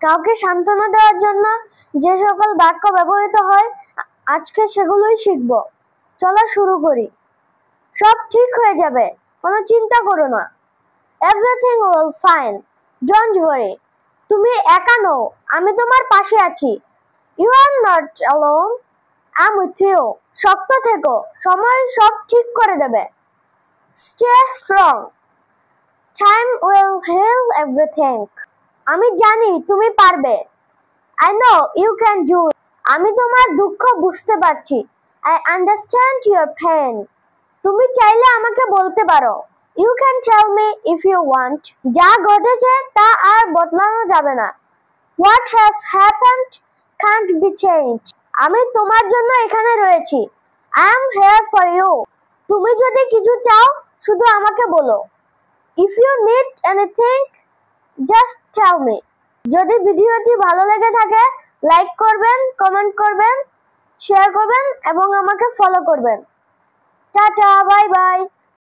কাউকে সান্ত্বনা দেওয়ার জন্য যে সকল বাক্য ব্যবহৃত হয় আজকে সেগুলোই শিখব। চলো শুরু করি। সব ঠিক হয়ে যাবে, কোনো চিন্তা করো না। Everything will fine. Don't worry. তুমি একা নও, আমি তোমার পাশে আছি। You are not alone. I'm with you. শক্ত থেকো, সময় সব ঠিক করে দেবে। Stay strong. Time will heal everything. আমি জানি তুমি পারবে। I know you can do it. আমি তোমার দুঃখ বুঝতে পারছি। I understand your pain. তুমি চাইলে আমাকে বলতে পারো। You can tell me if you want. যা ঘটেছে তা আর বদলানো যাবে না। What has happened can't be changed. আমি তোমার জন্য এখানে রয়েছি। I am here for you. তুমি যদি কিছু চাও শুধু আমাকে বলো। If you need anything, just tell me. যদি ভিডিওটি ভালো লেগে থাকে লাইক করবেন, কমেন্ট করবেন, শেয়ার করবেন এবং আমাকে ফলো করবেন। Tata, bye bye.